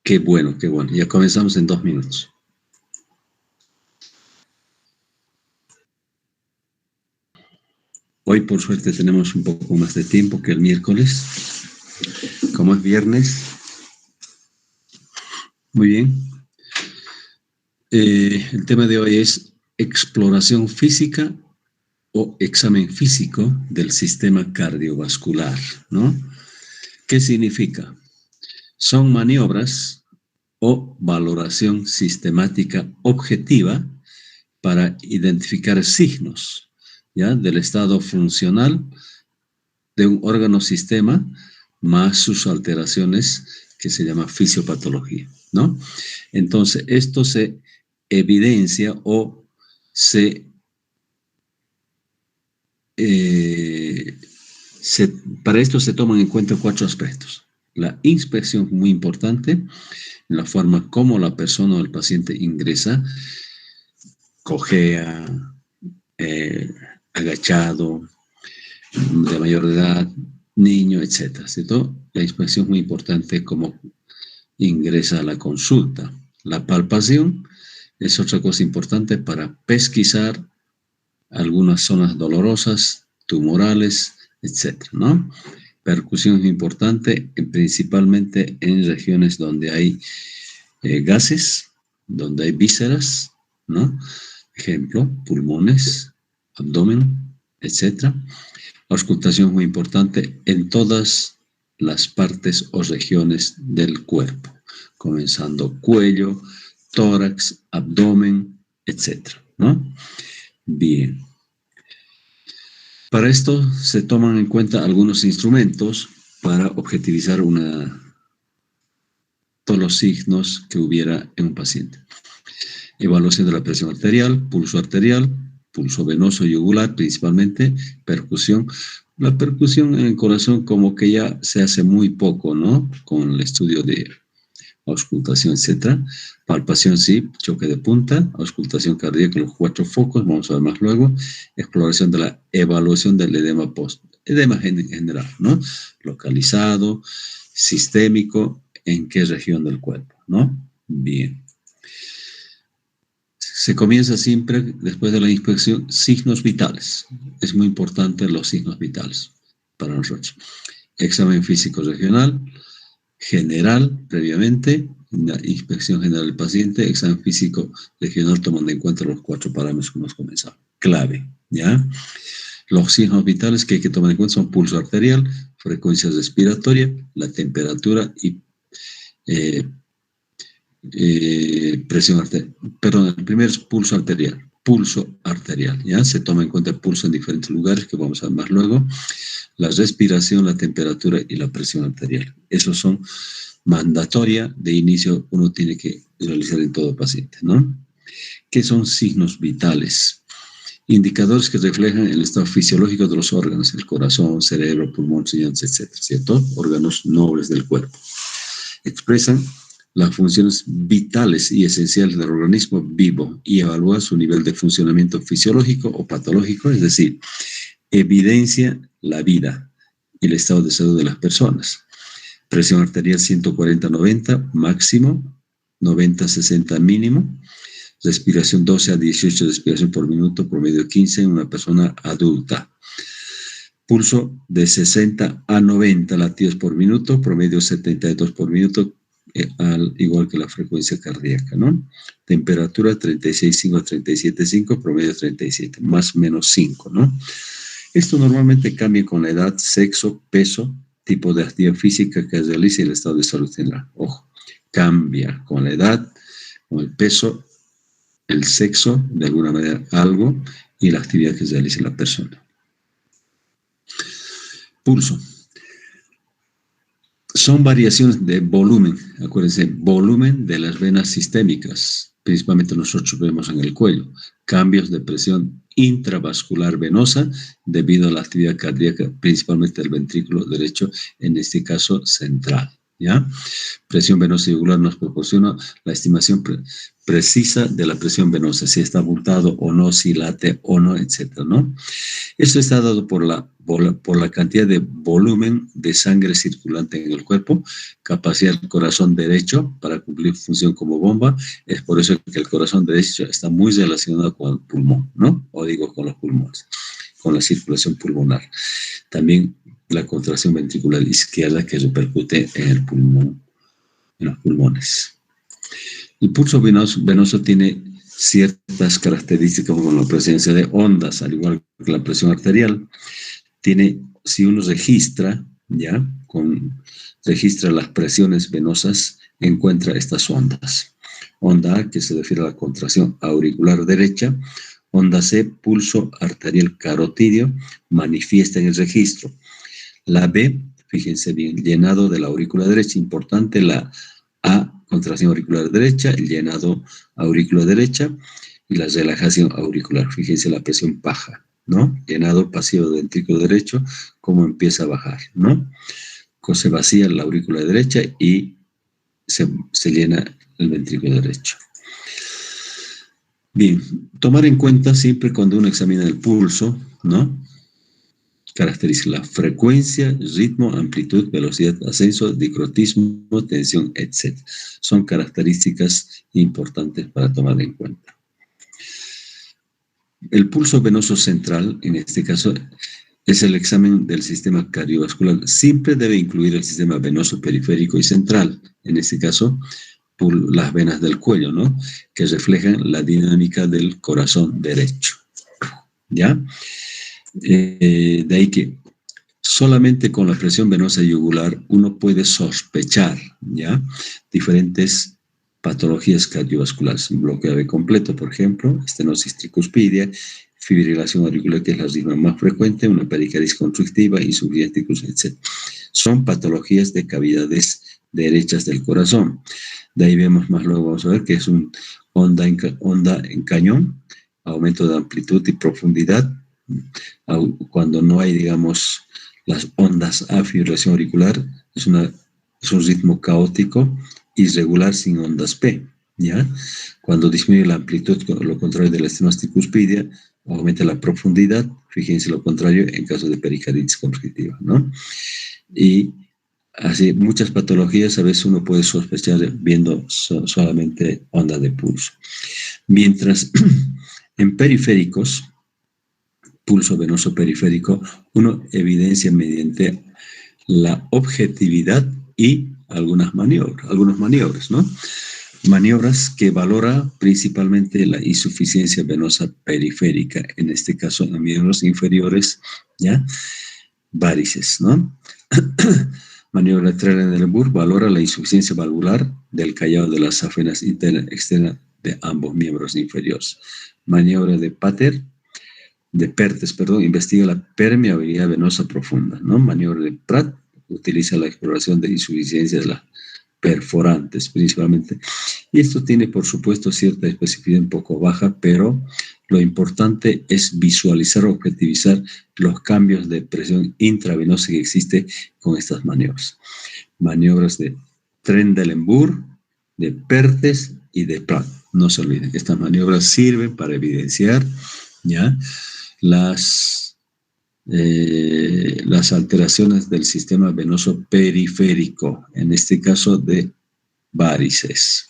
Qué bueno, qué bueno. Ya comenzamos en 2 minutos. Hoy, por suerte, tenemos un poco más de tiempo que el miércoles. Como es viernes. Muy bien. El tema de hoy es exploración física o examen físico del sistema cardiovascular, ¿no? ¿Qué significa? Son maniobras o valoración sistemática objetiva para identificar signos, ¿ya?, del estado funcional de un órgano o sistema más sus alteraciones, que se llama fisiopatología, ¿no? Entonces, esto se evidencia o para esto se toman en cuenta 4 aspectos. La inspección, muy importante, en la forma como la persona o el paciente ingresa, cojea, agachado, de mayor edad, niño, etc. ¿Cierto? La inspección es muy importante, como ingresa a la consulta. La palpación es otra cosa importante para pesquisar algunas zonas dolorosas, tumorales, etc., ¿no? Percusión es importante, principalmente en regiones donde hay gases, donde hay vísceras, ¿no? Ejemplo, pulmones, abdomen, etc. Auscultación es muy importante en todas las partes o regiones del cuerpo, comenzando cuello, tórax, abdomen, etc., ¿no? Bien. Para esto se toman en cuenta algunos instrumentos para objetivizar todos los signos que hubiera en un paciente. Evaluación de la presión arterial, pulso venoso y yugular principalmente, percusión. La percusión en el corazón como que ya se hace muy poco, ¿no? Con el estudio de auscultación, etc. Palpación, sí, choque de punta, auscultación cardíaca, los 4 focos, vamos a ver más luego. Exploración de la evaluación del edema edema en general, ¿no? Localizado, sistémico, en qué región del cuerpo, ¿no? Bien. Se comienza siempre, después de la inspección, signos vitales. Es muy importante los signos vitales para nosotros. Examen físico regional, general, previamente, la inspección general del paciente, examen físico regional tomando en cuenta los 4 parámetros que hemos comenzado. Clave, ¿ya? Los signos vitales que hay que tomar en cuenta son pulso arterial, frecuencia respiratoria, la temperatura y presión arterial. Perdón, el primero es pulso arterial, ¿ya? Se toma en cuenta el pulso en diferentes lugares, que vamos a ver más luego. La respiración, la temperatura y la presión arterial. Esos son mandatoria de inicio, uno tiene que realizar en todo paciente, ¿no? ¿Qué son signos vitales? Indicadores que reflejan el estado fisiológico de los órganos, el corazón, cerebro, pulmón, riñones, etc., ¿cierto? Órganos nobles del cuerpo. Expresan las funciones vitales y esenciales del organismo vivo y evalúa su nivel de funcionamiento fisiológico o patológico, es decir, evidencia la vida y el estado de salud de las personas. Presión arterial 140-90 máximo, 90-60 mínimo. Respiración 12 a 18 respiración por minuto, promedio 15 en una persona adulta. Pulso de 60 a 90 latidos por minuto, promedio 72 por minuto, igual que la frecuencia cardíaca, ¿no? Temperatura 36,5 a 37,5, promedio 37, más o menos 5, ¿no? Esto normalmente cambia con la edad, sexo, peso, tipo de actividad física que realiza y el estado de salud general. Ojo, cambia con la edad, con el peso, el sexo, de alguna manera algo, y la actividad que realiza la persona. Pulso. Son variaciones de volumen, acuérdense, volumen de las venas sistémicas, principalmente nosotros vemos en el cuello, cambios de presión intravascular venosa debido a la actividad cardíaca, principalmente del ventrículo derecho, en este caso central, ¿ya? Presión venosa yugular nos proporciona la estimación precisa de la presión venosa, si está abultado o no, si late o no, etcétera, ¿no? Esto está dado por la cantidad de volumen de sangre circulante en el cuerpo, capacidad del corazón derecho para cumplir función como bomba. Es por eso que el corazón derecho está muy relacionado con el pulmón, ¿no? O digo con los pulmones, con la circulación pulmonar. También la contracción ventricular izquierda que repercute en el pulmón, en los pulmones. El pulso venoso tiene ciertas características como la presencia de ondas, al igual que la presión arterial. Tiene, si uno registra, ¿ya? Registra las presiones venosas, encuentra estas ondas. Onda A, que se refiere a la contracción auricular derecha. Onda C, pulso arterial carotídeo, manifiesta en el registro. La B, fíjense bien, llenado de la aurícula derecha, importante. La A, contracción auricular derecha, el llenado aurícula derecha y la relajación auricular. Fíjense la presión baja, ¿no? Llenado pasivo del ventrículo derecho, cómo empieza a bajar, ¿no? Se vacía la aurícula derecha y se llena el ventrículo derecho. Bien, tomar en cuenta siempre cuando uno examina el pulso, ¿no? Caracteriza la frecuencia, ritmo, amplitud, velocidad, ascenso, dicrotismo, tensión, etc. Son características importantes para tomar en cuenta. El pulso venoso central, en este caso, es el examen del sistema cardiovascular. Siempre debe incluir el sistema venoso periférico y central, en este caso, por las venas del cuello, ¿no? Que reflejan la dinámica del corazón derecho, ¿ya? De ahí que solamente con la presión venosa yugular uno puede sospechar, ¿ya? Diferentes patologías cardiovasculares, un bloqueo AV completo, por ejemplo, estenosis tricuspidia, fibrilación auricular, que es la ritmo más frecuente, una pericarditis constrictiva, insuficiencia, etc. Son patologías de cavidades derechas del corazón. De ahí vemos más luego, vamos a ver, que es un onda en cañón, aumento de amplitud y profundidad, cuando no hay, digamos, las ondas A, fibrilación auricular, es un ritmo caótico, irregular sin ondas P, ¿ya? Cuando disminuye la amplitud, lo contrario de la estenosis tricuspidia, aumenta la profundidad, fíjense lo contrario en caso de pericarditis constrictiva, ¿no? Y así, muchas patologías a veces uno puede sospechar viendo solamente onda de pulso. Mientras en periféricos, pulso venoso periférico, uno evidencia mediante la objetividad y algunas maniobras, ¿no? Maniobras que valora principalmente la insuficiencia venosa periférica, en este caso en miembros inferiores, ¿ya? Varices, ¿no? Maniobra de Trendelenburg valora la insuficiencia valvular del callado de las safenas interna y externa de ambos miembros inferiores. Maniobra de Perthes, investiga la permeabilidad venosa profunda, ¿no? Maniobra de Pratt utiliza la exploración de insuficiencia de las perforantes principalmente. Y esto tiene, por supuesto, cierta especificidad un poco baja, pero lo importante es visualizar o objetivizar los cambios de presión intravenosa que existe con estas maniobras. Maniobras de Trendelenburg, de Perthes y de Pratt. No se olviden, estas maniobras sirven para evidenciar, ¿ya?, las alteraciones del sistema venoso periférico, en este caso de varices.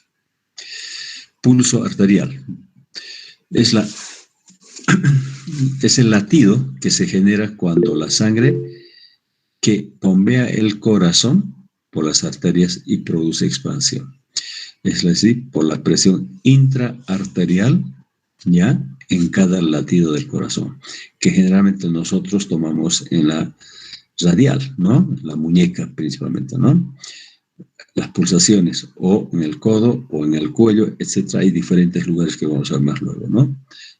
Pulso arterial. Es el latido que se genera cuando la sangre que bombea el corazón por las arterias y produce expansión. Es decir, por la presión intraarterial, ¿ya?, en cada latido del corazón, que generalmente nosotros tomamos en la radial, ¿no? La muñeca principalmente, ¿no? Las pulsaciones o en el codo o en el cuello, etcétera. Hay diferentes lugares que vamos a ver más luego, ¿no?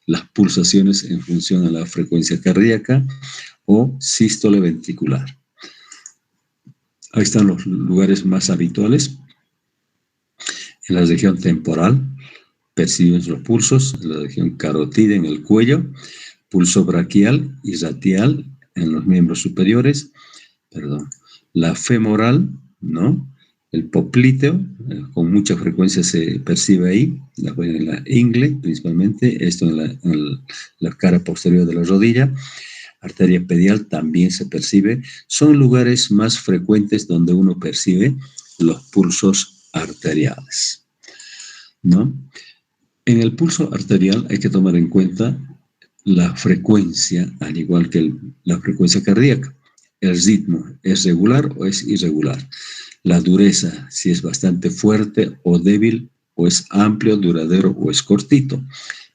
Las pulsaciones en función a la frecuencia cardíaca o sístole ventricular. Ahí están los lugares más habituales. En la región temporal percibimos los pulsos, en la región carotídea en el cuello, pulso braquial y radial en los miembros superiores, la femoral, ¿no?, el popliteo, con mucha frecuencia se percibe ahí, en la ingle principalmente, esto en la cara posterior de la rodilla. Arteria pedial también se percibe. Son lugares más frecuentes donde uno percibe los pulsos arteriales, ¿no? En el pulso arterial hay que tomar en cuenta la frecuencia, al igual que la frecuencia cardíaca. El ritmo, ¿es regular o es irregular? La dureza, si es bastante fuerte o débil, o es amplio, duradero o es cortito.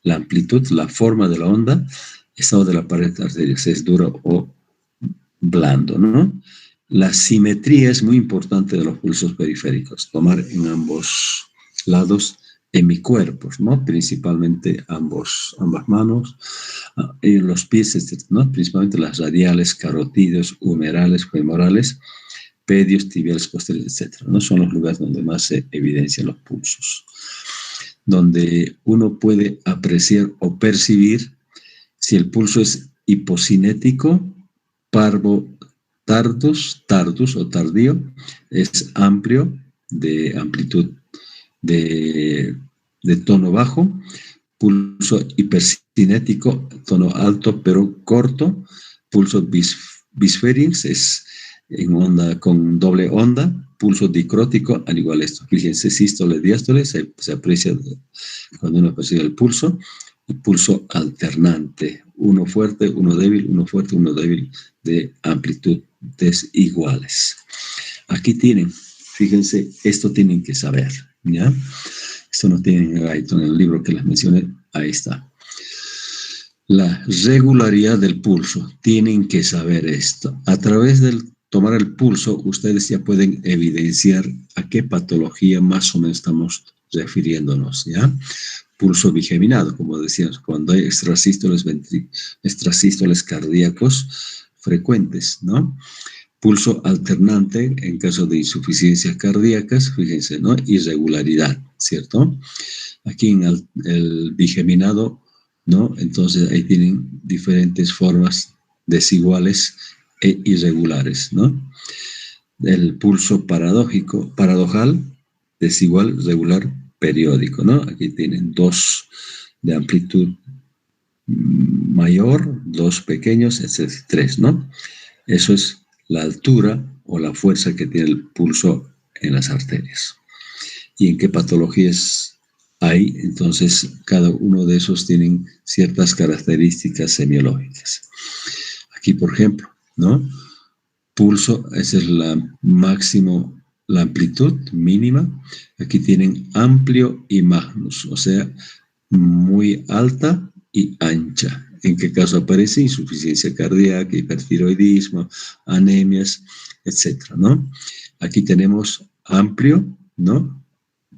La amplitud, la forma de la onda, estado de la pared arterial, si es duro o blando, ¿no? La simetría es muy importante de los pulsos periféricos, tomar en ambos lados hemicuerpos, ¿no? Principalmente ambas manos y los pies, ¿no? Principalmente las radiales, carotidios, humerales, femorales, pedios, tibiales, posteriores, etc., ¿no? Son los lugares donde más se evidencian los pulsos, donde uno puede apreciar o percibir si el pulso es hipocinético, parvo, tardus o tardío, es amplio, de amplitud de tono bajo, pulso hipercinético, tono alto pero corto, pulso bisferens es en onda con doble onda, pulso dicrótico, al igual esto. Fíjense, sístole, diástole, se aprecia cuando uno percibe el pulso, y pulso alternante, uno fuerte, uno débil, uno fuerte, uno débil, de amplitudes iguales. Aquí tienen, fíjense, esto tienen que saber, ¿ya? Esto no tienen ahí en el libro que les mencioné, ahí está. La regularidad del pulso, tienen que saber esto. A través del tomar el pulso, ustedes ya pueden evidenciar a qué patología más o menos estamos refiriéndonos, ¿ya? Pulso bigeminado, como decíamos, cuando hay extrasístoles cardíacos frecuentes, ¿no? Pulso alternante en caso de insuficiencias cardíacas, fíjense, ¿no? Irregularidad, ¿cierto? Aquí en el bigeminado, ¿no? Entonces ahí tienen diferentes formas desiguales e irregulares, ¿no? El pulso paradojal, desigual, regular, periódico, ¿no? Aquí tienen dos de amplitud mayor, dos pequeños, etc. Tres, ¿no? Eso es la altura o la fuerza que tiene el pulso en las arterias. ¿Y en qué patologías hay? Entonces, cada uno de esos tienen ciertas características semiológicas. Aquí, por ejemplo, ¿no? Pulso, esa es la amplitud mínima. Aquí tienen amplio y magnus, o sea, muy alta y ancha. ¿En qué caso aparece? Insuficiencia cardíaca, hipertiroidismo, anemias, etcétera, ¿no? Aquí tenemos amplio, ¿no?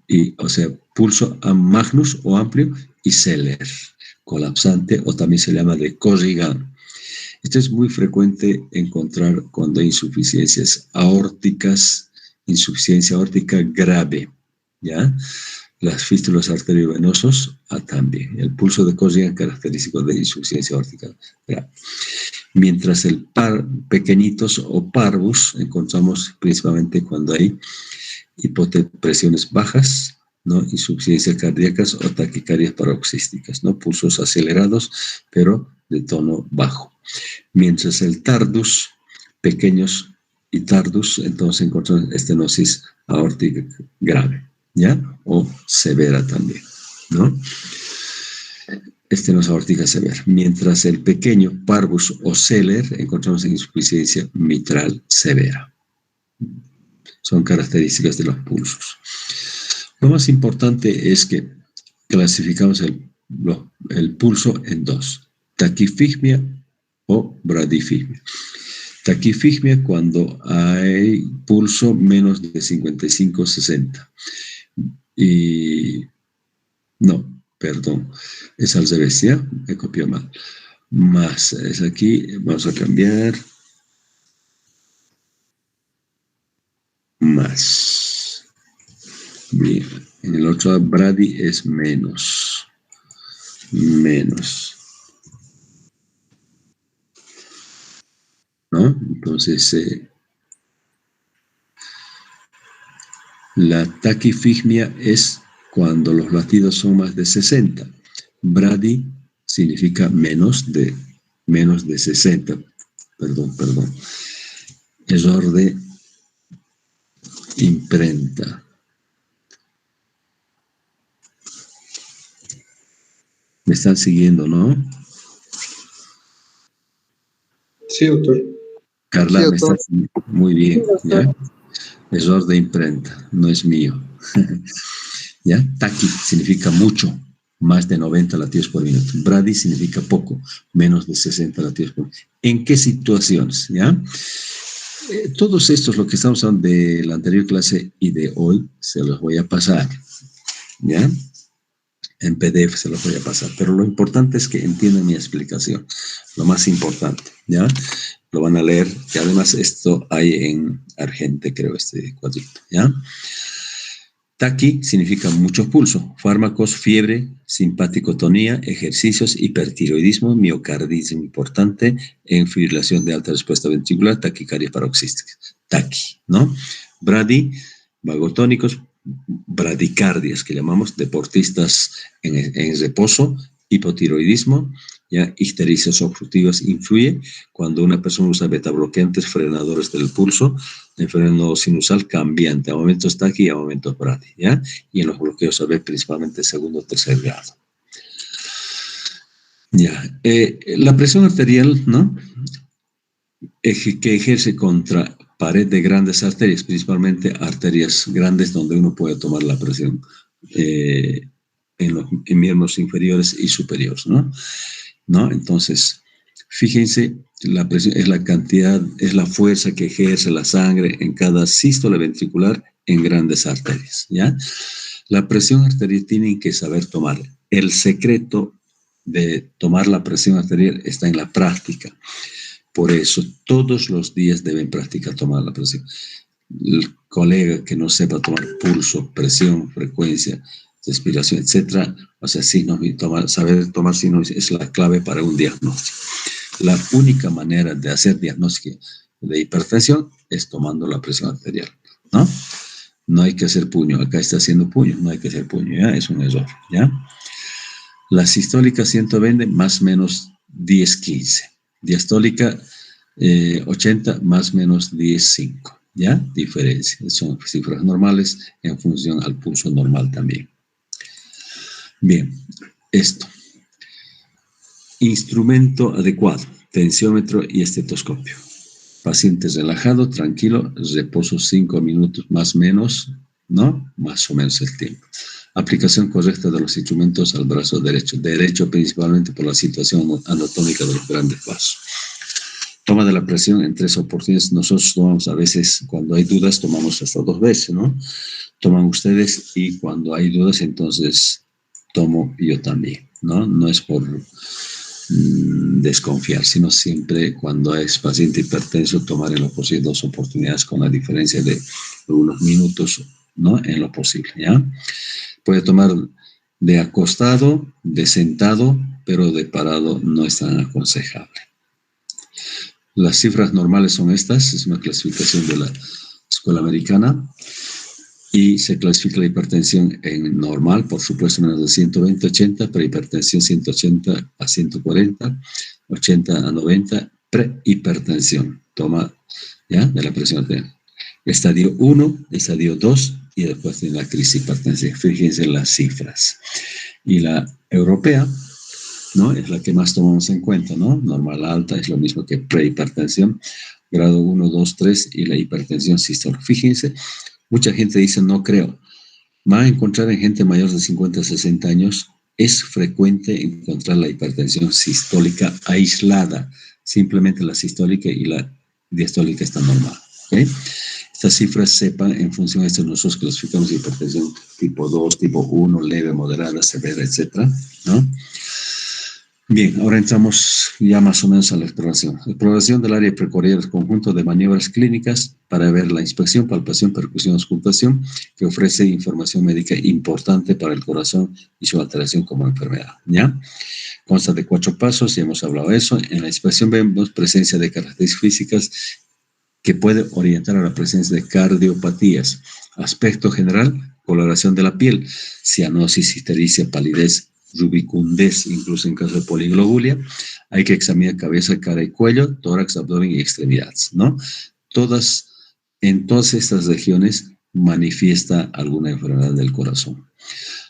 Y, o sea, pulso magnus o amplio y celer, colapsante, o también se llama de Corrigan. Esto es muy frecuente encontrar cuando hay insuficiencias aórticas, insuficiencia aórtica grave, ¿ya? Las fístulas arteriovenosos también. El pulso de Corrigan característico de insuficiencia aórtica grave. Mientras el pequeñitos o parvus encontramos principalmente cuando hay hipopresiones bajas, ¿no? Insuficiencias cardíacas o taquicardias paroxísticas, ¿no? Pulsos acelerados, pero de tono bajo. Mientras el tardus, pequeños y tardus, entonces encontramos estenosis aórtica grave, ¿ya? O severa también, ¿no? Estenosis aórtica severa. Mientras el pequeño parvus o celer encontramos en insuficiencia mitral severa. Son características de los pulsos. Lo más importante es que clasificamos el pulso en dos: taquifigmia o bradifigmia. Taquifigmia cuando hay pulso menos de 55-60. Y no, perdón, es al revés, ¿ya? Me copió mal. Más, es aquí, vamos a cambiar. Más. Bien, en el otro brady es menos. Menos. ¿No? Entonces, La taquifigmia es cuando los latidos son más de 60. Brady significa menos de 60. Perdón. Error de imprenta. ¿Me están siguiendo, no? Sí, doctor. Carla, Sí, ¿me estás siguiendo? Muy bien, sí, ¿ya? Error de imprenta, no es mío. ¿Ya? Taqui significa mucho, más de 90 latidos por minuto. Brady significa poco, menos de 60 latidos por minuto. ¿En qué situaciones? ¿Ya? Todos estos, lo que estamos hablando de la anterior clase y de hoy, se los voy a pasar. ¿Ya? En PDF se los voy a pasar. Pero lo importante es que entiendan mi explicación. Lo más importante, ¿ya? Lo van a leer, que además esto hay en Argente, creo, este cuadrito, ¿ya? Taqui significa mucho pulso, fármacos, fiebre, simpaticotonía, ejercicios, hipertiroidismo, miocardismo importante, fibrilación de alta respuesta ventricular, taquicardia paroxística. Taqui, ¿no? Brady, vagotónicos, bradicardias, que llamamos deportistas en reposo, hipotiroidismo, ya ictericias obstructivas influye cuando una persona usa betabloqueantes frenadores del pulso, en freno sinusal cambiante, a momentos taqui y a momentos brady, ¿ya? Y en los bloqueos AB principalmente segundo o tercer grado. Ya, la presión arterial, ¿no? Que ejerce contra pared de grandes arterias, principalmente arterias grandes donde uno puede tomar la presión en los miembros inferiores y superiores, ¿no? Entonces, fíjense, la presión es la cantidad, es la fuerza que ejerce la sangre en cada sístole ventricular en grandes arterias, ¿ya? La presión arterial tienen que saber tomar. El secreto de tomar la presión arterial está en la práctica. Por eso, todos los días deben practicar tomar la presión. El colega que no sepa tomar pulso, presión, frecuencia, respiración, etcétera, o sea, saber tomar signos es la clave para un diagnóstico. La única manera de hacer diagnóstico de hipertensión es tomando la presión arterial, ¿no? No hay que hacer puño, acá está haciendo puño, no hay que hacer puño, ¿ya? Es un error, ¿ya? La sistólica 120 más o menos 10-15. Diastólica 80 más o menos 10-5, ¿ya? Diferencia. Son cifras normales en función al pulso normal también. Bien, esto. Instrumento adecuado, tensiómetro y estetoscopio. Paciente relajado, tranquilo, reposo 5 minutos más o menos, ¿no? Más o menos el tiempo. Aplicación correcta de los instrumentos al brazo derecho. Derecho principalmente por la situación anatómica de los grandes vasos. Toma de la presión en 3 oportunidades. Nosotros tomamos a veces, cuando hay dudas, tomamos hasta 2 veces, ¿no? Toman ustedes y cuando hay dudas, entonces tomo yo también, ¿no? No es por desconfiar, sino siempre cuando es paciente hipertenso, tomar en lo posible 2 oportunidades con la diferencia de unos minutos, ¿no? En lo posible, ¿ya? Puede tomar de acostado, de sentado, pero de parado no es tan aconsejable. Las cifras normales son estas, es una clasificación de la Escuela Americana, y se clasifica la hipertensión en normal, por supuesto menos de 120 a 80, prehipertensión 180 a 140, 80 a 90, prehipertensión, toma ¿ya? De la presión arterial. Estadio 1, estadio 2 y después tiene la crisis hipertensiva. Fíjense en las cifras. Y la europea, ¿no? Es la que más tomamos en cuenta, ¿no? Normal alta es lo mismo que prehipertensión, grado 1, 2, 3 y la hipertensión sistólica. Fíjense, mucha gente dice, no creo. Va a encontrar en gente mayor de 50 a 60 años, es frecuente encontrar la hipertensión sistólica aislada. Simplemente la sistólica y la diastólica están normal. ¿Okay? Estas cifras sepan, en función de esto, nosotros clasificamos hipertensión tipo 2, tipo 1, leve, moderada, severa, etcétera, ¿no? Bien, ahora entramos ya más o menos a la exploración. Exploración del área precordial, conjunto de maniobras clínicas para ver la inspección, palpación, percusión, auscultación, que ofrece información médica importante para el corazón y su alteración como enfermedad, ¿ya? Consta de 4 pasos, ya hemos hablado de eso. En la inspección vemos presencia de características físicas que puede orientar a la presencia de cardiopatías. Aspecto general, coloración de la piel, cianosis, ictericia, palidez, rubicundez, incluso en caso de poliglobulia. Hay que examinar cabeza, cara y cuello, tórax, abdomen y extremidades, ¿no? En todas estas regiones manifiesta alguna enfermedad del corazón.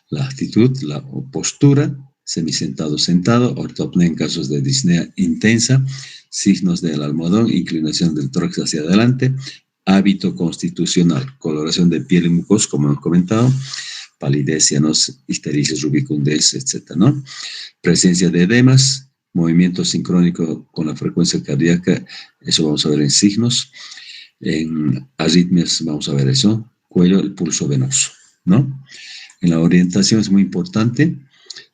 La actitud, la postura, semisentado, sentado, ortopnea en casos de disnea intensa, signos del almohadón, inclinación del tórax hacia adelante, hábito constitucional, coloración de piel y mucos, como hemos comentado, palidez, cianosis, ictericia, rubicundez, etc., ¿no? Presencia de edemas, movimiento sincrónico con la frecuencia cardíaca, eso vamos a ver en signos. En arritmias vamos a ver eso, cuello, el pulso venoso, ¿no? En la orientación es muy importante,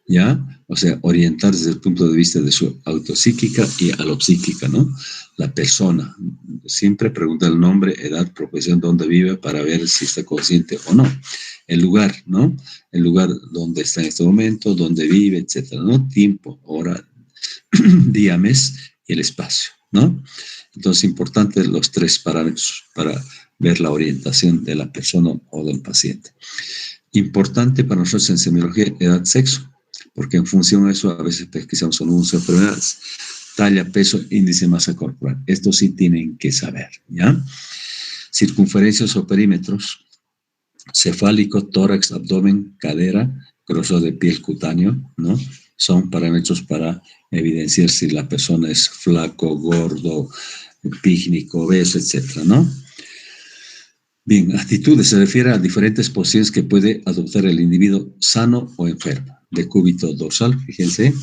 ¿ya? O sea, orientar desde el punto de vista de su autopsíquica y alopsíquica, ¿no? La persona, siempre pregunta el nombre, edad, profesión, dónde vive para ver si está consciente o no. El lugar, ¿no? El lugar donde está en este momento, dónde vive, etcétera, ¿no? Tiempo, hora, día, mes y el espacio, ¿no? Entonces, importantes los 3 parámetros para ver la orientación de la persona o del paciente. Importante para nosotros en semiología, edad, sexo, porque en función de eso a veces pesquisamos algunas enfermedades. Talla, peso, índice de masa corporal. Esto sí tienen que saber, ¿ya? Circunferencias o perímetros, cefálico, tórax, abdomen, cadera, grosor de piel cutáneo, ¿no? Son parámetros para evidenciar si la persona es flaco, gordo, pícnico, obeso, etcétera, ¿no? Bien, actitudes se refiere a diferentes posiciones que puede adoptar el individuo sano o enfermo. Decúbito dorsal, fíjense.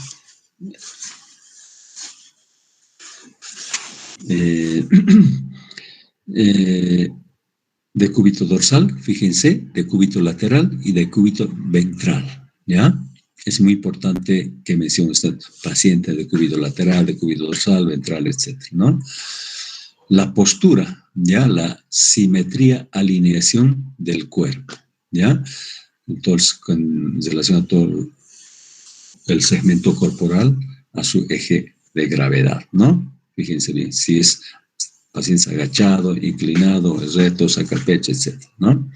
Decúbito dorsal, fíjense, decúbito lateral y decúbito ventral, ¿ya? Es muy importante que mencione usted paciente de decúbito lateral, decúbito dorsal, ventral, etcétera, ¿no? La postura, ¿ya? La simetría, alineación del cuerpo, ¿ya? Entonces, con relación a todo el segmento corporal, a su eje de gravedad, ¿no? Fíjense bien, si es paciente agachado, inclinado, recto, saca el pecho, etc., ¿no?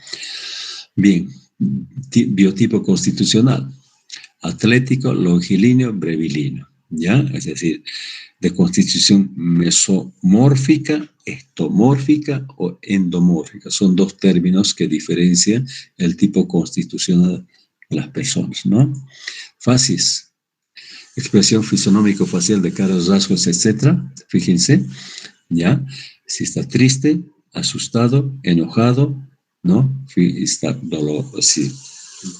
Bien, biotipo constitucional, atlético, longilíneo, brevilíneo, ¿ya? Es decir, de constitución mesomórfica, estomórfica o endomórfica. Son 2 términos que diferencian el tipo constitucional de las personas, ¿no? Facies, expresión fisionómico-facial de caras, rasgos, etc. Fíjense, ¿ya? Si está triste, asustado, enojado, ¿no? Está dolor, si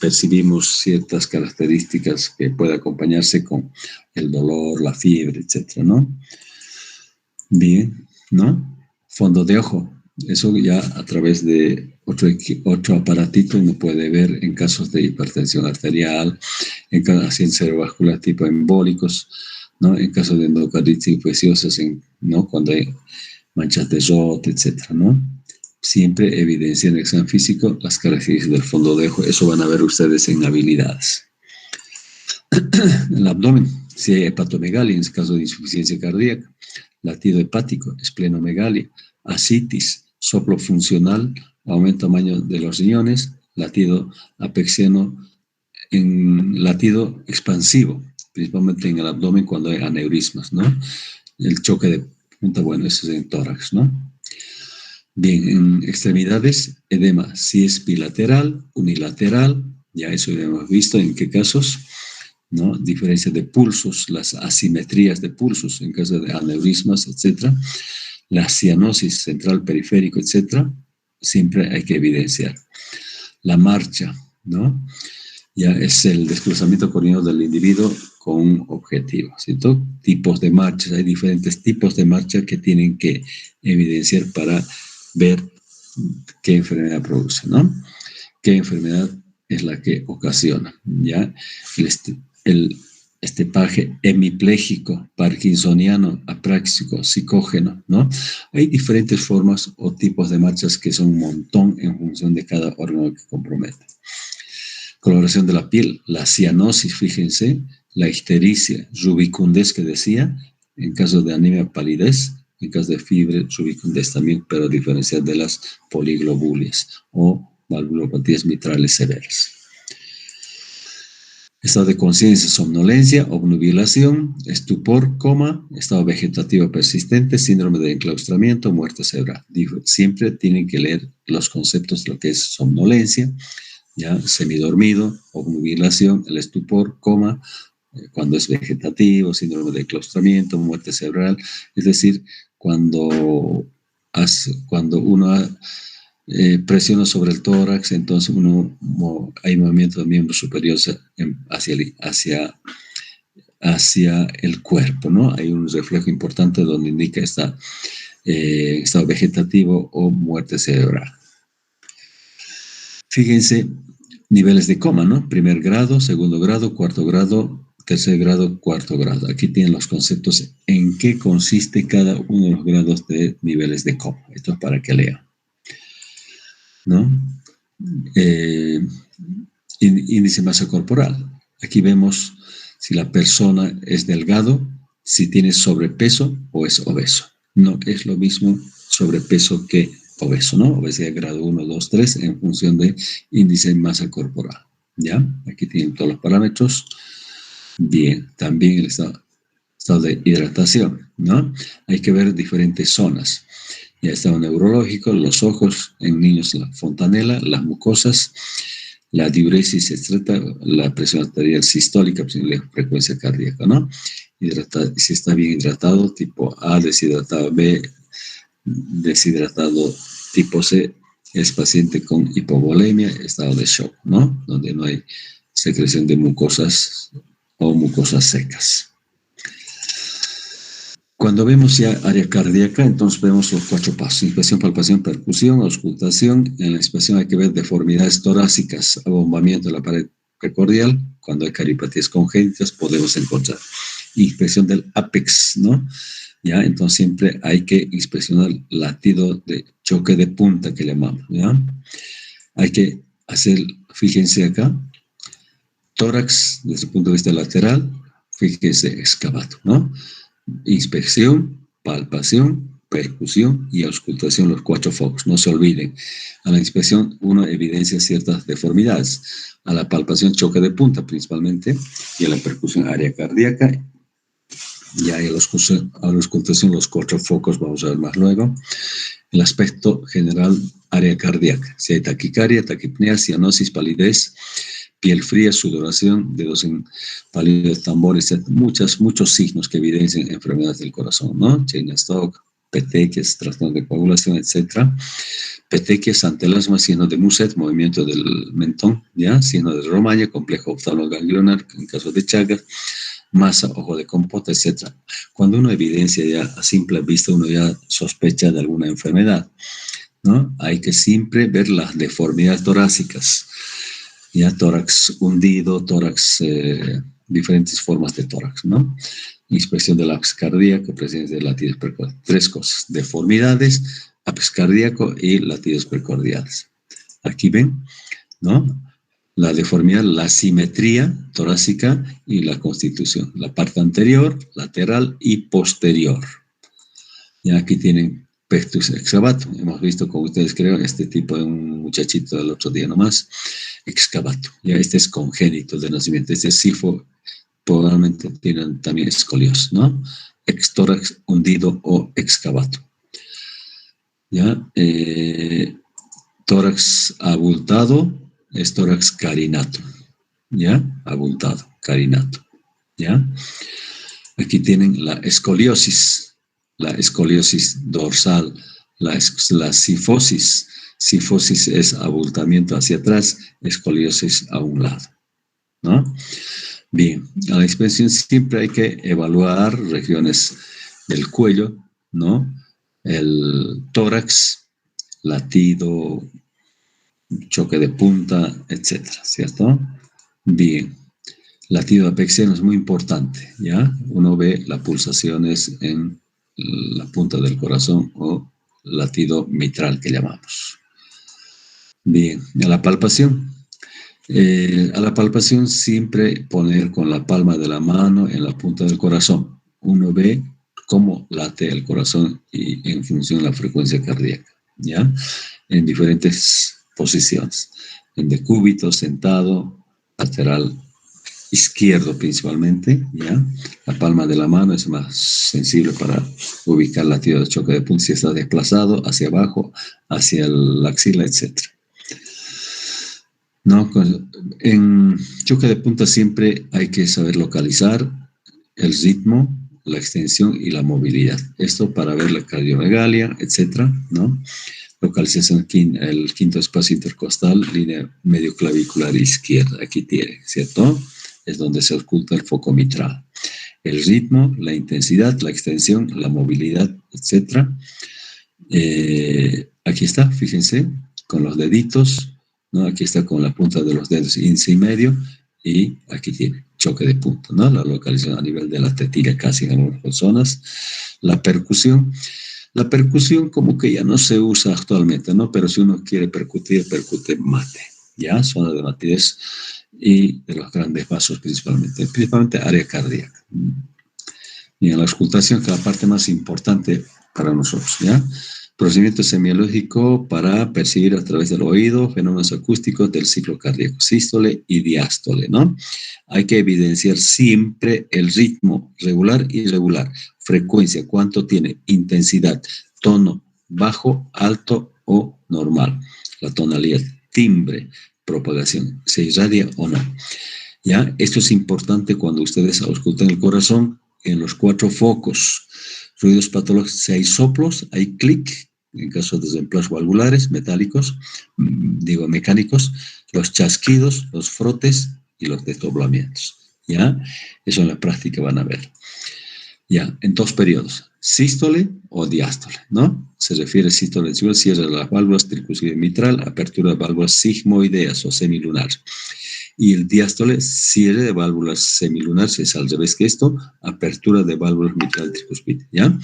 percibimos ciertas características que puede acompañarse con el dolor, la fiebre, etcétera, ¿no? Bien, ¿no? Fondo de ojo, eso ya a través de otro aparatito uno puede ver en casos de hipertensión arterial, en casos cerebrovascular tipo embólicos, ¿no? En casos de endocarditis infecciosas, ¿no? Cuando hay manchas de Rot, etcétera, ¿no? Siempre evidencia en el examen físico las características del fondo de ojo. Eso van a ver ustedes en habilidades. El abdomen, si hay hepatomegalia, en el caso de insuficiencia cardíaca, latido hepático, esplenomegalia, ascitis, soplo funcional, aumento tamaño de los riñones, latido apexiano, en latido expansivo, principalmente en el abdomen cuando hay aneurismas, ¿no? El choque de punta, bueno, eso es en tórax, ¿no? Bien, en extremidades, edema, si es bilateral, unilateral, ya eso ya hemos visto en qué casos, ¿no? Diferencia de pulsos, las asimetrías de pulsos en caso de aneurismas, etc. La cianosis central, periférico, etc. Siempre hay que evidenciar. La marcha, ¿no? Ya es el desplazamiento coordinado del individuo con un objetivo, ¿cierto? Tipos de marchas, hay diferentes tipos de marcha que tienen que evidenciar para ver qué enfermedad produce, ¿no? ¿Qué enfermedad es la que ocasiona? ¿Ya? El estepaje hemipléjico, parkinsoniano, apráxico, psicógeno, ¿no? Hay diferentes formas o tipos de marchas que son un montón en función de cada órgano que compromete. Coloración de la piel, la cianosis, fíjense, la ictericia, rubicundez que decía, en caso de anemia, palidez, en caso de fiebre, rubicundez también, pero a diferencia de las poliglobulias o valvulopatías mitrales severas. Estado de conciencia, somnolencia, obnubilación, estupor, coma, estado vegetativo persistente, síndrome de enclaustramiento, muerte cerebral. Digo, siempre tienen que leer los conceptos de lo que es somnolencia, ya semidormido, obnubilación, el estupor, coma, cuando es vegetativo, síndrome de enclaustramiento, muerte cerebral, es decir, cuando uno presiona sobre el tórax, entonces hay movimiento de miembros superiores hacia el cuerpo, ¿no? Hay un reflejo importante donde indica estado vegetativo o muerte cerebral. Fíjense, niveles de coma, ¿no? Primer grado, segundo grado, cuarto grado, tercer grado, cuarto grado. Aquí tienen los conceptos en qué consiste cada uno de los grados de niveles de coma. Esto es para que lean, ¿no? Índice de masa corporal. Aquí vemos si la persona es delgado, si tiene sobrepeso o es obeso. No es lo mismo sobrepeso que obeso, ¿no? Obesidad grado 1, 2, 3 en función de índice de masa corporal, ¿ya? Aquí tienen todos los parámetros. Bien, también el estado de hidratación, ¿no? Hay que ver diferentes zonas. Ya estado neurológico, los ojos, en niños la fontanela, las mucosas, la diuresis excreta, la presión arterial sistólica, la frecuencia cardíaca, ¿no? Si está bien hidratado, tipo A, deshidratado, B, deshidratado, tipo C, es paciente con hipovolemia, estado de shock, ¿no? Donde no hay secreción de mucosas o mucosas secas. Cuando vemos ya área cardíaca, entonces vemos los 4 pasos: inspección, palpación, percusión, auscultación. En la inspección hay que ver deformidades torácicas, abombamiento de la pared precordial. Cuando hay cardiopatías congénitas podemos encontrar inspección del ápex, ¿no? ¿Ya? Entonces siempre hay que inspeccionar latido de choque de punta que llamamos, ¿ya? Hay que hacer, fíjense acá, tórax desde el punto de vista lateral, fíjense, excavato, ¿no? Inspección, palpación, percusión y auscultación, los 4 focos. No se olviden. A la inspección uno evidencia ciertas deformidades. A la palpación, choque de punta principalmente, y a la percusión, área cardíaca. Y a la auscultación, los 4 focos, vamos a ver más luego. El aspecto general, área cardíaca. Si hay taquicardia, taquipnea, cianosis, palidez, piel fría, sudoración, dedos en pálidos, tambores, muchos signos que evidencian enfermedades del corazón, ¿no? Cheyne-Stokes, petequias, trastorno de coagulación, etc. Petequias, antelasma, signos de Muset, movimiento del mentón, ¿ya? Signo de Romaña, complejo oftalmoganglionar, en caso de Chagas, masa, ojo de compota, etc. Cuando uno evidencia ya a simple vista, uno ya sospecha de alguna enfermedad, ¿no? Hay que siempre ver las deformidades torácicas, ya, tórax hundido, tórax, diferentes formas de tórax, ¿no? Inspección del ápex cardíaco, presencia de latidos precordiales. 3 cosas: deformidades, ápex cardíaco y latidos precordiales. Aquí ven, ¿no? La deformidad, la simetría torácica y la constitución. La parte anterior, lateral y posterior. Ya aquí tienen pectus excavatum. Hemos visto, como ustedes creen, este tipo de un muchachito del otro día nomás, excavatum. Ya este es congénito de nacimiento. Este sifo probablemente tienen también escoliosis, ¿no? Tórax hundido o excavatum. Ya, tórax abultado es tórax carinato. ¿Ya? Abultado, carinato. ¿Ya? Aquí tienen la escoliosis dorsal, la sifosis. Sifosis es abultamiento hacia atrás, escoliosis a un lado, ¿no? Bien, a la inspección siempre hay que evaluar regiones del cuello, ¿no? El tórax, latido, choque de punta, etcétera, ¿cierto? Bien. Latido apexiano es muy importante, ¿ya? Uno ve las pulsaciones en la punta del corazón o latido mitral que llamamos. Bien, a la palpación. A la palpación siempre poner con la palma de la mano en la punta del corazón. Uno ve cómo late el corazón y en función de la frecuencia cardíaca, ¿ya? En diferentes posiciones. En decúbito, sentado, lateral izquierdo principalmente, ¿ya? La palma de la mano es más sensible para ubicar la tira de choque de punta si está desplazado hacia abajo, hacia la axila, etc. ¿No? En choque de punta siempre hay que saber localizar el ritmo, la extensión y la movilidad. Esto para ver la cardiomegalia, etc., ¿no? Localización, el quinto espacio intercostal, línea medioclavicular izquierda. Aquí tiene, ¿cierto? Es donde se oculta el foco mitral. El ritmo, la intensidad, la extensión, la movilidad, etc. Aquí está, fíjense, con los deditos, ¿no? Aquí está con la punta de los dedos índice y medio, y aquí tiene choque de punta, ¿no? La localización a nivel de la tetilla casi en algunas personas. La percusión como que ya no se usa actualmente, ¿no? Pero si uno quiere percutir, percute mate, ¿ya? Zona de matidez y de los grandes vasos principalmente área cardíaca. Y en la auscultación, que es la parte más importante para nosotros, ¿ya? Procedimiento semiológico para percibir a través del oído fenómenos acústicos del ciclo cardíaco, sístole y diástole, ¿no? Hay que evidenciar siempre el ritmo regular y irregular, frecuencia, cuánto tiene, intensidad, tono, bajo, alto o normal, la tonalidad, timbre, propagación, se irradia o no. ¿Ya? Esto es importante cuando ustedes auscultan el corazón en los 4 focos. Ruidos patológicos, si hay soplos, hay clic, en caso de reemplazos valvulares, metálicos, mecánicos, los chasquidos, los frotes y los desdoblamientos. ¿Ya? Eso en la práctica van a ver. Ya, en 2 periodos, sístole o diástole, ¿no? Se refiere a sístole, cierre de las válvulas tricuspide mitral, apertura de válvulas sigmoideas o semilunares. Y el diástole, cierre de válvulas semilunares, es al revés que esto, apertura de válvulas mitral tricuspide, ¿ya?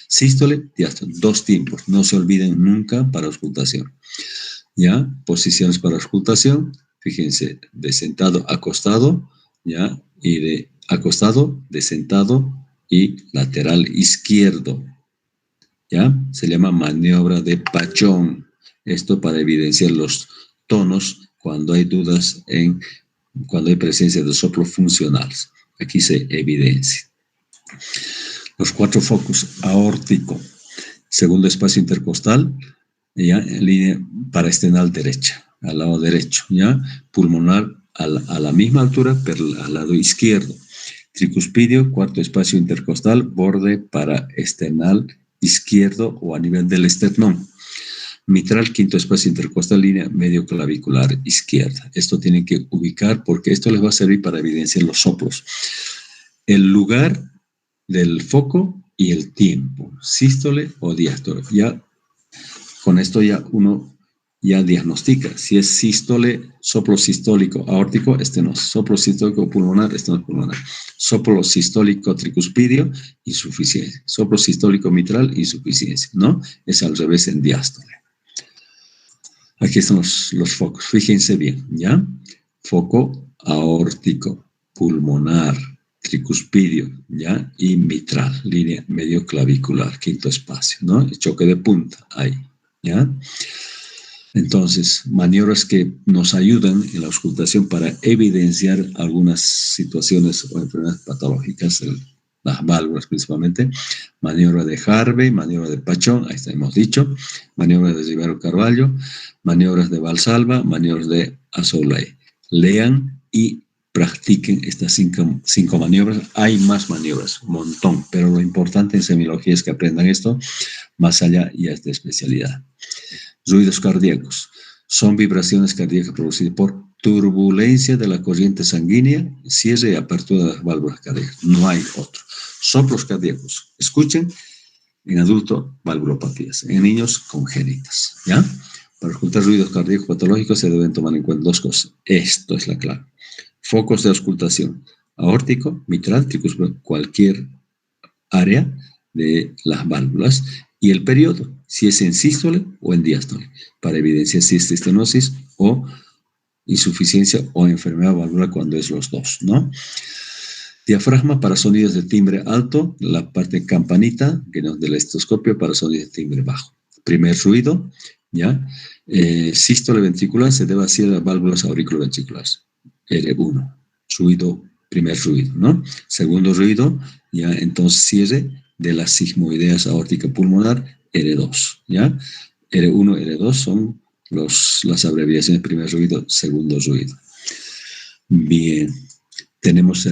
Sístole, diástole, 2 tiempos, no se olviden nunca para auscultación, ¿ya? Posiciones para auscultación, fíjense, de sentado, acostado, ¿ya? Y de acostado, de sentado y lateral izquierdo, ¿ya? Se llama maniobra de Pachón, esto para evidenciar los tonos cuando hay dudas cuando hay presencia de soplos funcionales. Aquí se evidencia. Los 4 focos, aórtico, segundo espacio intercostal, ¿ya? En línea paraesternal derecha, al lado derecho, ¿ya? Pulmonar a la misma altura, pero al lado izquierdo. Tricuspidio, cuarto espacio intercostal, borde paraesternal izquierdo o a nivel del esternón. Mitral, quinto espacio intercostal, línea medio clavicular izquierda. Esto tienen que ubicar porque esto les va a servir para evidenciar los soplos. El lugar del foco y el tiempo, sístole o diástole. Ya, con esto ya uno ya diagnostica si es sístole, soplo sistólico aórtico, este no. Soplo sistólico pulmonar, este no es pulmonar. Soplo sistólico tricuspidio, insuficiencia. Soplo sistólico mitral, insuficiencia, ¿no? Es al revés en diástole. Aquí están los focos, fíjense bien, ¿ya? Foco aórtico, pulmonar, tricuspidio, ¿ya? Y mitral, línea medio clavicular, quinto espacio, ¿no? El choque de punta, ahí, ¿ya? Entonces, maniobras que nos ayudan en la auscultación para evidenciar algunas situaciones o enfermedades patológicas, las válvulas principalmente, maniobra de Harvey, maniobra de Pachón, ahí está, hemos dicho, maniobra de Rivero Carvalho, maniobras de Valsalva, maniobras de Azoulay. Lean y practiquen estas 5 maniobras. Hay más maniobras, un montón, pero lo importante en semiología es que aprendan esto, más allá ya es de especialidad. Ruidos cardíacos. Son vibraciones cardíacas producidas por turbulencia de la corriente sanguínea, cierre y apertura de las válvulas cardíacas. No hay otro. Soplos cardíacos. Escuchen, en adultos, valvulopatías. En niños, congénitas. ¿Ya? Para auscultar ruidos cardíacos patológicos se deben tomar en cuenta 2 cosas. Esto es la clave. Focos de auscultación. Aórtico, mitral, tricuspide, cualquier área de las válvulas. Y el periodo, si es en sístole o en diástole, para evidenciar si es estenosis o insuficiencia o enfermedad valvular cuando es los 2, ¿no? Diafragma para sonidos de timbre alto, la parte campanita, que nos del estetoscopio para sonidos de timbre bajo. Primer ruido, ¿ya? Sístole ventricular se debe hacer a válvulas auriculoventriculares, R1, ruido, primer ruido, ¿no? Segundo ruido, ya entonces cierre de las sigmoideas aórtica pulmonar, R2, ¿ya? R1, R2 son las abreviaciones, primer ruido, segundo ruido. Bien, tenemos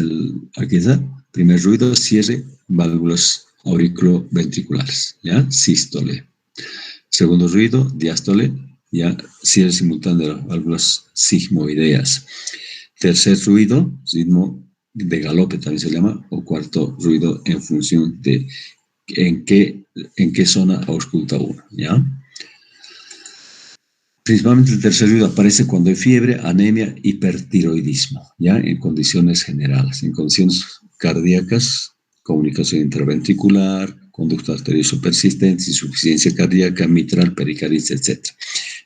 aquí está, primer ruido, cierre, válvulas auriculoventriculares, ¿ya? Sístole. Segundo ruido, diástole, ya, cierre simultáneo de las válvulas sigmoideas. Tercer ruido, ritmo de galope también se llama, o cuarto ruido en función de en qué zona ausculta uno, ¿ya? Principalmente el tercer ruido aparece cuando hay fiebre, anemia, hipertiroidismo, ¿ya? En condiciones generales. En condiciones cardíacas, comunicación intraventricular, conducta arteriosa persistente, insuficiencia cardíaca, mitral, pericarditis, etc.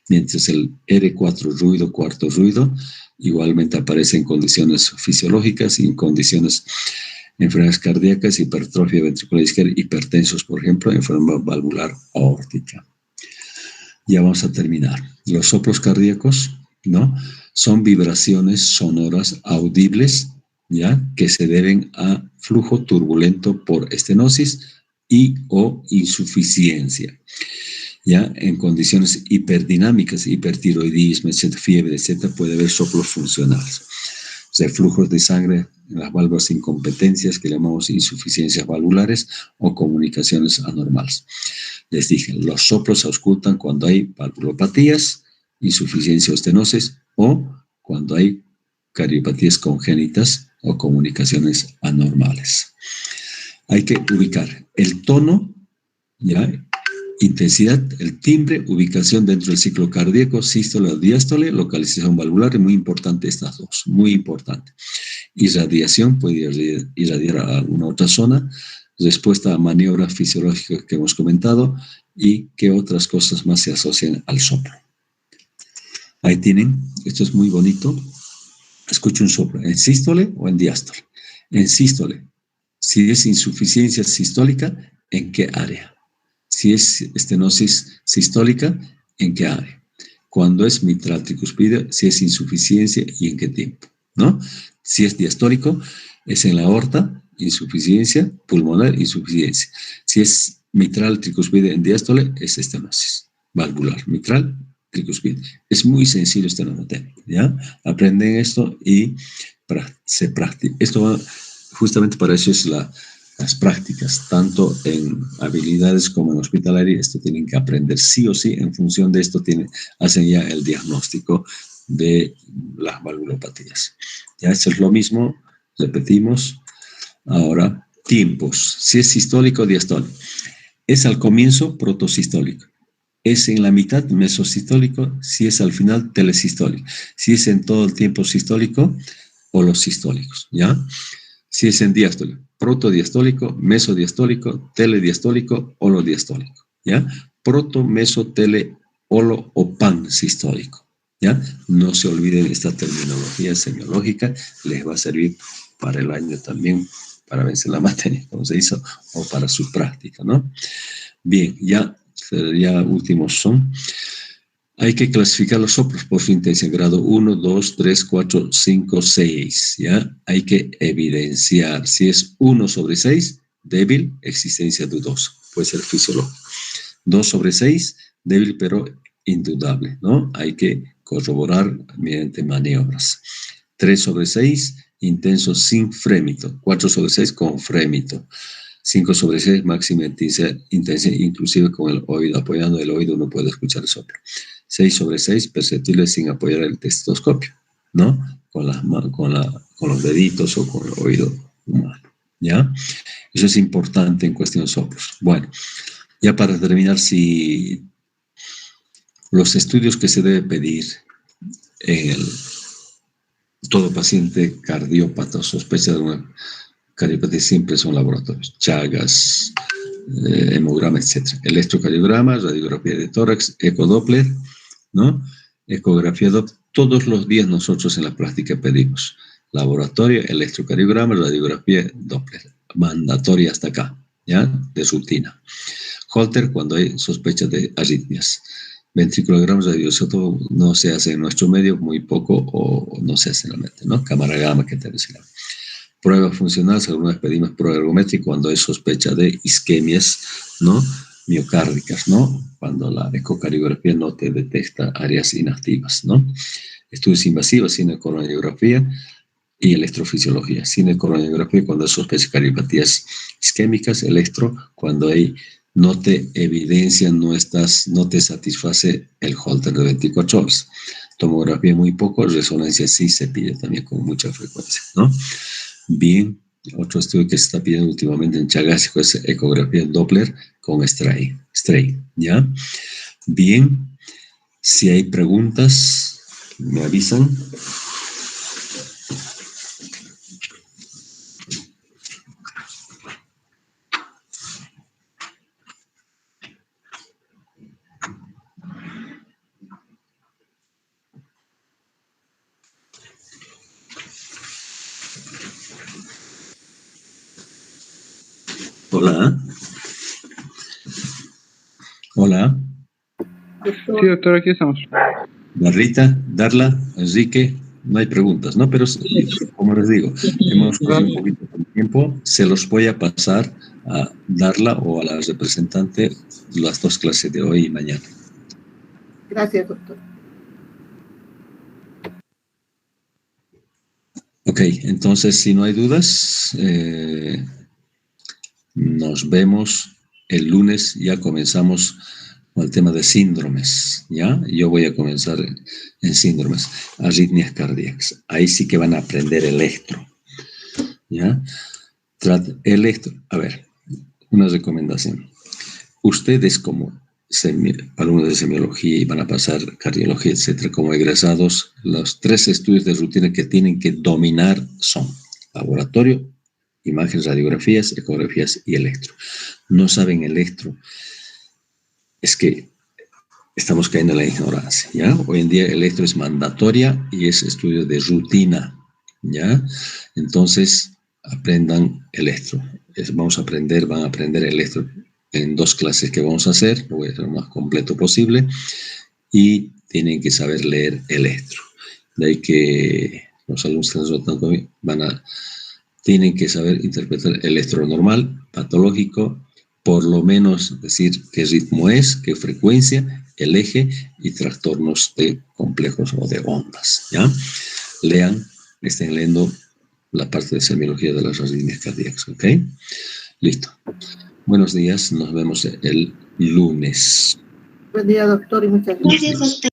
Mientras el R4 ruido, cuarto ruido, igualmente aparece en condiciones fisiológicas y en condiciones enfermedades cardíacas, hipertrofia ventricular izquierda, hipertensos, por ejemplo, enfermedad valvular aórtica. Ya vamos a terminar. Los soplos cardíacos, ¿no? Son vibraciones sonoras audibles, ¿ya? Que se deben a flujo turbulento por estenosis y o insuficiencia, ¿ya? En condiciones hiperdinámicas, hipertiroidismo, etcétera, fiebre, etcétera, puede haber soplos funcionales. O sea, flujos de sangre en las válvulas incompetencias, que llamamos insuficiencias valvulares, o comunicaciones anormales. Les dije, los soplos se auscultan cuando hay valvulopatías, insuficiencia o estenosis, o cuando hay cardiopatías congénitas o comunicaciones anormales. Hay que ubicar el tono, ¿ya? Intensidad, el timbre, ubicación dentro del ciclo cardíaco, sístole o diástole, localización valvular, es muy importante estas dos, muy importante. Irradiación, puede irradiar a alguna otra zona, respuesta a maniobras fisiológicas que hemos comentado, y qué otras cosas más se asocian al soplo. Ahí tienen, esto es muy bonito. Escucha un soplo, en sístole o en diástole. En sístole, si es insuficiencia sistólica, ¿en qué área? Si es estenosis sistólica, ¿en qué área? Cuando es mitral tricuspidea, si es insuficiencia y en qué tiempo, ¿no? Si es diastólico, es en la aorta, insuficiencia, pulmonar, insuficiencia. Si es mitral tricuspidea en diástole, es estenosis valvular, mitral tricuspidea. Es muy sencillo este neurotécnico, ¿ya? Aprenden esto y se practica. Esto va, justamente para eso es las prácticas, tanto en habilidades como en hospitalaria. Esto tienen que aprender sí o sí. En función de esto hacen ya el diagnóstico de las valvulopatías. Ya, esto es lo mismo, repetimos. Ahora, tiempos, si es sistólico o diastólico. Es al comienzo protosistólico, es en la mitad mesosistólico, si es al final telesistólico, si es en todo el tiempo sistólico o los sistólicos, ¿ya? Si es en diastólico, protodiastólico, mesodiastólico, telediastólico, holodiastólico, ¿ya? Proto, meso, tele, holo o pansistólico, ¿ya? No se olviden esta terminología semiológica, les va a servir para el año también, para vencer la materia, como se hizo, o para su práctica, ¿no? Bien, ya últimos son. Hay que clasificar los soplos por su intensidad, grado 1, 2, 3, 4, 5, 6, ¿ya? Hay que evidenciar. Si es 1/6, débil, existencia dudosa, puede ser fisiológico. 2/6, débil pero indudable, ¿no? Hay que corroborar mediante maniobras. 3/6, intenso sin frémito. 4/6 con frémito. 5/6, máxima intensidad, inclusive con el oído, apoyando el oído uno puede escuchar el soplo. 6/6, perceptible sin apoyar el estetoscopio, ¿no? Con los deditos o con el oído humano, ¿ya? Eso es importante en cuestión de soplos. Bueno, ya para terminar, si los estudios que se debe pedir en todo paciente cardiópata o sospecha de una cardiopatía siempre son laboratorios, Chagas, hemograma, etc. Electrocardiograma, radiografía de tórax, ecodoppler, ¿no? Ecografía Doppler. Todos los días nosotros en la práctica pedimos laboratorio, electrocardiograma, radiografía Doppler. Mandatoria hasta acá, ¿ya? De rutina. Holter cuando hay sospecha de arritmias. ventriculogramas radioisótopo no se hace en nuestro medio, muy poco o no se hace en la mente, ¿no? Cámara gamma, que te decía. Prueba funcional, algunas pedimos prueba ergométrica cuando hay sospecha de isquemias, ¿no? Miocárdicas, ¿no? Cuando la ecocardiografía no te detecta áreas inactivas, ¿no? Estudios invasivos, cinecoronariografía y electrofisiología. Cinecoronariografía cuando hay sospecha de cardiopatías isquémicas, electro cuando hay no te evidencia, no te satisface el Holter de 24 horas. Tomografía muy poco, resonancia sí se pide también con mucha frecuencia, ¿no? Bien, otro estudio que se está pidiendo últimamente en Chagásico es ecografía Doppler con Strain, ¿ya? Bien, si hay preguntas, me avisan. Hola. Hola. Sí, doctor, aquí estamos. Rita, Darla, Enrique, no hay preguntas, ¿no? Pero como les digo, hemos cogido un poquito de tiempo, se los voy a pasar a Darla o a la representante las dos clases de hoy y mañana. Gracias, doctor. Ok, entonces si no hay dudas, nos vemos el lunes, ya comenzamos con el tema de síndromes, ¿ya? Yo voy a comenzar en síndromes, arritmias cardíacas. Ahí sí que van a aprender electro, ¿ya? Electro, a ver, una recomendación. Ustedes como alumnos de semiología y van a pasar cardiología, etcétera, como egresados, los 3 estudios de rutina que tienen que dominar son laboratorio, imágenes, radiografías, ecografías y electro. No saben electro, es que estamos cayendo en la ignorancia, ¿ya? Hoy en día electro es mandatoria y es estudio de rutina, ¿ya? Entonces, aprendan electro. Van a aprender electro en 2 clases que vamos a hacer, lo voy a hacer lo más completo posible, y tienen que saber leer electro. De ahí que los alumnos que nos votan conmigo tienen que saber interpretar electro normal, patológico, por lo menos decir qué ritmo es, qué frecuencia, el eje y trastornos de complejos o de ondas, ¿ya? Estén leyendo la parte de semiología de las arritmias cardíacas, ¿ok? Listo. Buenos días, nos vemos el lunes. Buen día, doctor, y muchas gracias. Gracias, doctor.